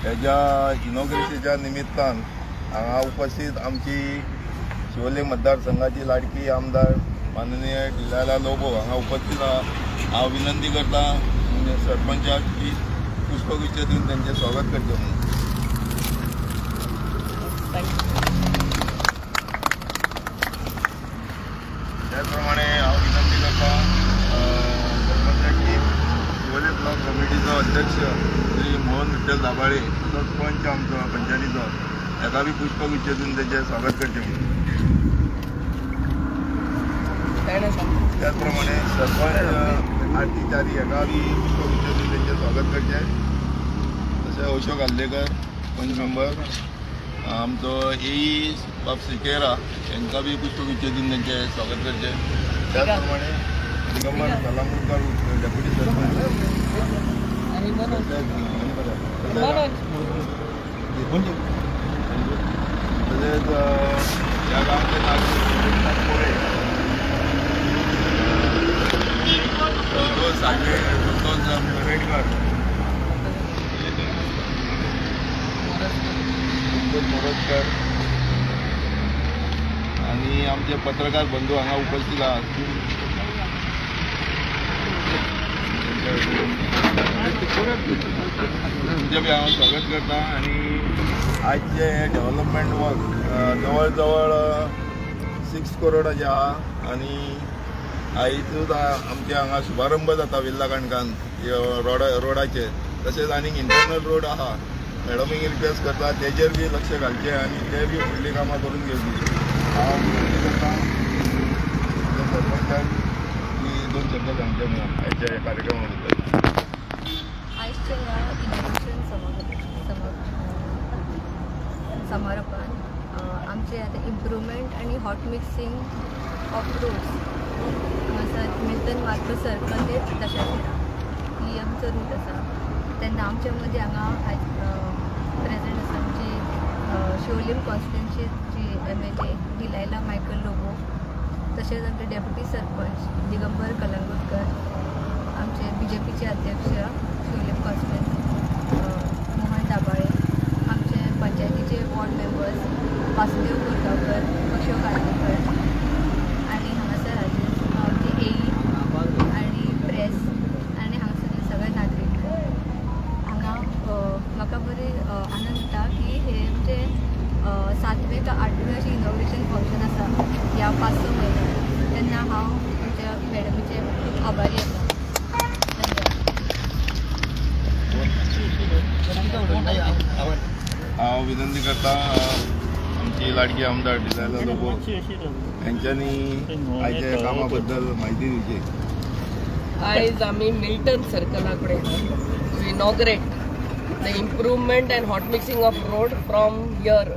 ह्याच्या इनॉग्रेशनच्या निमित्तान हांगा उपस्थित आमची शिवोले मतदारसंघाची लाडकी आमदार माननीय डिलाला लोबो हांगा उपस्थित आहा। हांव विनंती करता सरपंचाक की पुष्पगुच्छ दिवन त्यांचे स्वागत करचें म्हणून। त्याचप्रमाणे हांव विनंती करता सरपंचाक की शिवोले ब्लॉक कमिटीचो अध्यक्ष श्री मोहन विठ्ठल दाबाळे तसोच पंच आमचो पंचायतीचो हेका बी पुष्पगुच्छ दिवन त्यांचे स्वागत करचें म्हणून। त्याचप्रमाणे सरपंच आरती चारी हेका बी पुष्पगुच्छ दिवन त्यांचे स्वागत करचें। तशें अशोक आल्लेकर पंच मेंबर आमचो एई बाब सिकेरा यांका बी पुष्पगुच्छ दिवन त्यांचे स्वागत करचें। त्याचप्रमाणे दिगंबर कलांगूटकर डेप्युटी सरपंच तसेच या गावाचे नागरिक पोळे संतोष साठे संतोष मोरेडकर मोरजकर आणि आमचे पत्रकार बंधू हांगा उपस्थित आहात। तुमचे बी हांव स्वागत करता। आणि आजचे हे डेव्हलपमेंट वर्क जवळ जवळ 6 करोडाचे आहा आणि आयजूच आमचे हांगा शुभारंभ जाता वेल्ला काणकान रोडाचे। तशेंच आनीक इंटरनल रोड आहा मॅडमीक रिक्वेस्ट करता तेजेर बी लक्ष घालचें आणि ते बी फुडलीं कामां करून घेवची। हांव विनंती करता सरपंचाक की 2 शब्द सांगचे म्हणून आयच्या ह्या कार्यक्रमा बद्दल। आयच्या ह्या इनॉग्रेशन समारंभान आमचे आतां इम्प्रुवमेंट आणि हॉट मिक्सिंग ऑफ रोड्स हांगासर मिल्टन मार्को सर्कल ते दशाशिरा ही आमचो रूट आसा। तेन्ना आमच्या मदीं हांगा प्रेजेंट आसा आमची शिवोलीम कॉन्स्टिट्युएन्सीची MLA डिलायला मायकल लोबो, तशेंच आमचे डेप्युटी सरपंच दिगंबर कलांगूटकर, आमचे BJPचे अध्यक्ष शिवोलीम कॉन्स्टिट्युएन्सी मोहन दाबाळे, आमचे पंचायतीचे वॉर्ड मेंबर्स वासुदेव कोरगांवकर, अशोक आर्लेकर आणि हांगासर आमचे एई आणि प्रेस आणि हांगासरले सगळे नागरीक। हांगा म्हाका बरी आनंद जाता की हे म्हणजे 7वें का 8वें अशें इनॉग्रेशन फंक्शन आसा ह्या 5-6 म्हयन्यान। तेन्ना हांव आमच्या मॅडमीचे खूब आभारी आसा। हांव विनंती करता आमची लाडकी आमदार डिलायला लोबो यांच्यानी आयच्या कामा बद्दल माहिती दिवची। आयज आमी मिल्टन सर्कला कडेन inaugurate the improvement and hot mixing of road from here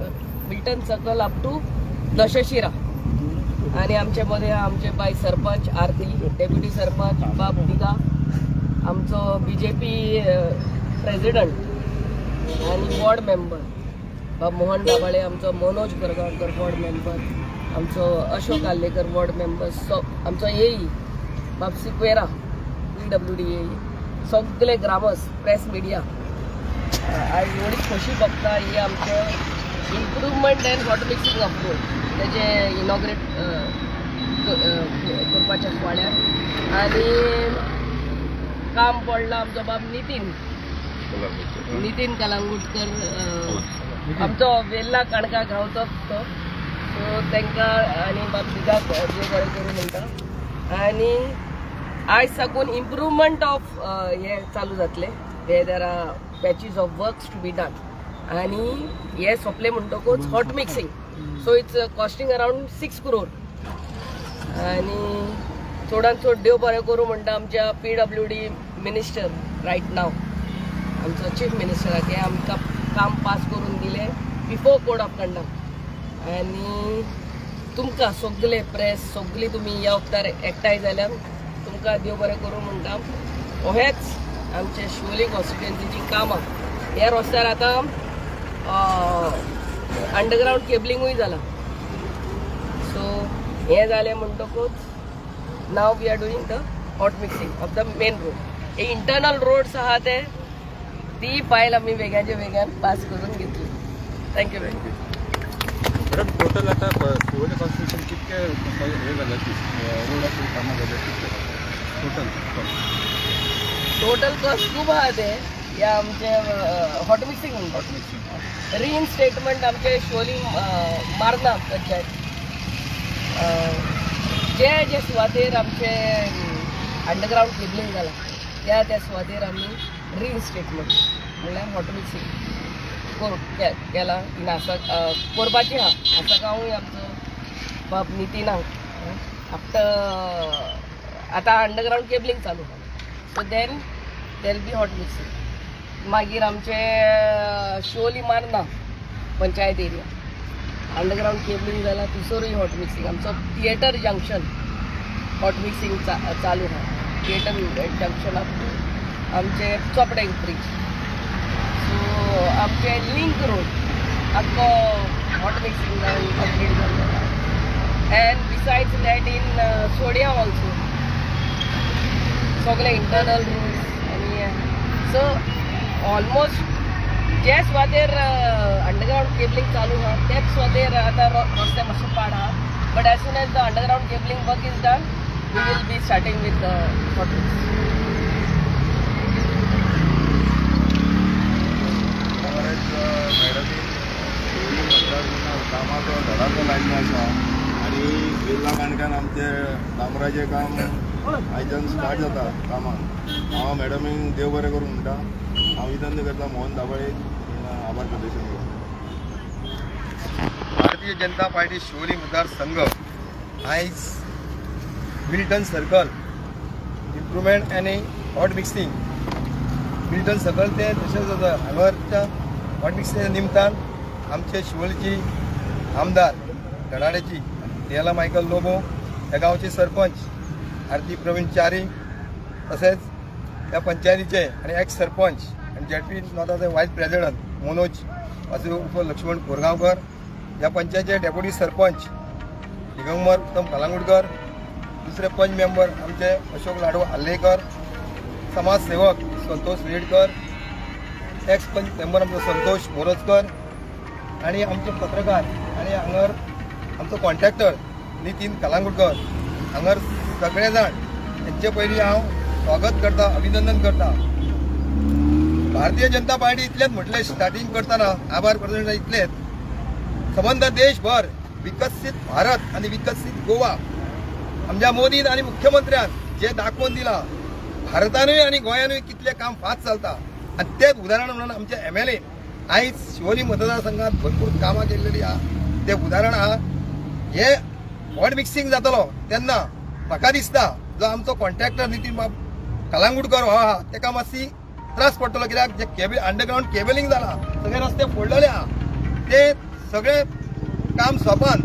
Milton circle up to दशशिरा। आणि आमचे मध्ये आमचे बाय सरपंच आरती, डेप्युटी सरपंच बाब दिगा, आमचो BJP प्रेसिडेंट आणि वॉर्ड मेंबर बाब मोहन दाबाळे, आमचो मनोज कोरगांवकर वॉर्ड मेंबर, आमचो अशोक आल्लेकर वॉर्ड मेंबर, आमचो एई बाब सिक्वेरा PWD एई, सगळे ग्रामस, प्रेस मिडिया। आयज एवढी खोशी भोगता ही आमचे improvement and hot mixing of road तेजे इनॉग्रेट करपाच्या सुवाळ्यार। आणि काम पडला आमचो बाब नितीन कलांगूटकर, आमचो वेल्ला काणका गांवचो तो, सो तांकां आनी बाब दिगाक जे बरें करूं म्हणटा। आणि आयज साकून इम्प्रुवमेंट ऑफ हे चालू जातले। There are patches of works to be done आणि हे सोंपले म्हणटकूच hot mixing, so it's costing around 6 crore. आणि चडांत चड देव बरें करूं म्हणटा आमच्या PWD मिनिस्टर रायट नाव, आमचो चीफ मिनिस्टराक हे आमकां काम पास करून दिले बिफोर कोड ऑफ कंडक्ट। आणि तुमकां सगळे प्रेस सगळी तुमी ह्या वक्तार एकठांय जाल्यार तुमकां देव बरें करूं म्हणटा। अहेच आमचे शिवोली कॉन्स्टिट्युएन्सीची कामां ह्या रस्त्यार आतां अंडरग्राउंड केबलिंगूय जाला। सो हे जालें म्हणटकूच now we are doing the hot mixing of the main road. हे इंटरनल रोड्स आहा ते ती फाईल आम्ही वेगळ्याच्या वेगळ्यान पास करून घेतली. थँक्यू. मॅडम टोटल आता शिवोले कॉन्स्टिट्यूशन कितके हे झालं रोडाची कामं झाली टोटल कॉस्ट खूप आहा ते या आमचे हॉट मिक्सिंग रिइन्स्टेटमेंट आमचे शिवोली मारना पंचायत जे सुवातेर आमचे अंडरग्राउंड केबलिंग जाला त्या सुवातेर आमी रिइन्स्टेटमेंट म्हणल्यार हॉट मिक्सिंग केला आसा करपाची आहा आसा हांवूय आमचो बाब नितीनाक आफ्टर आतां अंडरग्राउंड केबलिंग चालू आहा so then there be hot mixing मागीर आमचे Shivoli Marna panchayat area underground cabling जाला तिसोरूय हॉट मिक्सिंग आमचो थिएटर जंक्शन हॉट मिक्सिंग चालू आहा थिएटर जंक्शन आमचे चोपडे ब्रिज सो आमचे लिंक रोड आख्खो हॉट मिक्सिंग जावन कंप्लीट जाल्लो एंड बिसायड्स दॅट इन सोडिया ऑल्सो सगळे इंटरनल रूल्स आनी सो ऑलमोस्ट जे सुवातेर अंडरग्राउंड केबलिंग चालू आहा तेच सुवातेर आतां रस्ते मातशे पाड आहा but as soon as the underground cabling work is done we will be starting with hot mixing. कामाचो धडाको लायिल्लो आसा आनी वेल्ला काणक्यान आमचें डांबराचें काम आयच्यान स्टार्ट जाता कामाक. हांव मॅडमीक देव बरें करूं म्हणटा. हांव विनंती करता मोहन दाबळे आभार प्रदर्शन करता. भारतीय जनता पार्टी शिवोली मतदारसंघ आयज मिल्टन सर्कल इम्प्रुवमेंट आनी हॉट मिक्सिंग मिल्टन सर्कल ते तशेंच हांगाच्या हॉट मिक्सिंगच्या निमतान आमचे शिवोलीची आमदार गडाड्याची तेला मायकल लोबो ह्या गांवचे सरपंच आरती प्रवीण च्यारी तसेच त्या पंचायतीचे आणि एक्स सरपंच आणि जेडपी नॉताचे वायस प्रेसिडेंट मनोज वासू उर्फ लक्ष्मण कोरगांवकर ह्या पंचायतीचे डेप्युटी सरपंच दिगंबर उत्तम कलांगुटकर दुसरे पंच मेंबर आमचे अशोक लाडू आल्लेकर समाजसेवक संतोष रेडकर एक्स पंच मेंबर आमचो संतोष मोरजकर आणि आमचे पत्रकार आणि हांगर आमचो कॉन्ट्रॅक्टर नितीन कलांगुटकर हांगर सगळे जाण त्यांचे पयलीं हांव स्वागत करता अभिनंदन करता. भारतीय जनता पार्टी इतलेंच म्हटलें स्टार्टिंग करतना आभार प्रदर्शन इतलेंच संबंध देशभर विकसीत भारत आणि विकसीत गोवा आमच्या मोदीन आणि मुख्यमंत्र्यान जे दाखवून दिला भारतानूय आणि गोंयानूय कितले काम फास्ट चलता आणि तेच उदाहरण म्हणून आमचे MLA आयज शिवोली मतदारसंघात भरपूर कामां केल्लेली आहा ते उदाहरण आहा. हे हॉट मिक्सिंग जातलो तेन्ना म्हाका दिसता जो आमचो कॉन्ट्रॅक्टर नितीन बाब कलांगुटकर हो आहा तेका मातशी त्रास पडटलो कित्याक जे केबल अंडरग्राउंड केबलिंग जाला सगळे रस्ते फोडलेले आहा ते सगळे काम सोंपान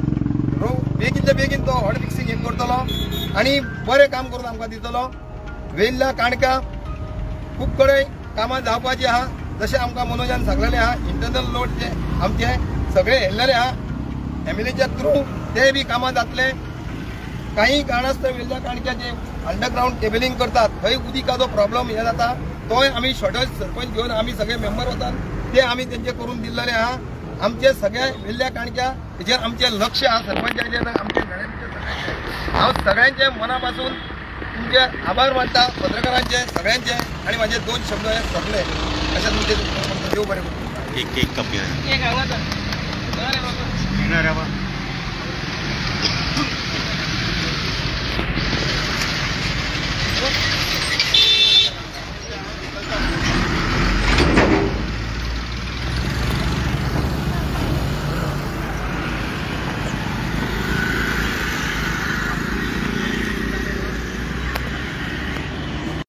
बेगीनचे बेगीन तो हॉट मिक्सिंग हे करतलो आणि बरें काम करून आमकां दितलो. वेल्ल्या काणक्या खूब कडेन कामां जावपाची आहा जशें आमकां मनोजान सांगलेलें आहा इंटरनल लोड जे आमचे सगळे येल्लेले आहा MLAच्या थ्रू ते बी कामां जातले. काही कारणास्तव वेल्ल्या काणक्या जे अंडरग्राउंड केबलिंग करतात थंय उदिकाचो प्रॉब्लेम हे जाता तोय आमी शॉर्टेज सरपंच घेवन आमी सगळे मेंबर वतात ते आमी तेंचे करून दिल्लेले आहा. आमचे सगळे वेल्ल्या काणक्या हेजेर आमचे लक्ष आहा सरपंचाचे आमचे सगळ्यांचे. हांव सगळ्यांचे मनापासून तुमचे आभार मानता पत्रकारांचे सगळ्यांचे आणि माझे 2 शब्द हे सोडले अशा तुमचे देव बरें. एक कप एक हांगा तर बरें बाबा.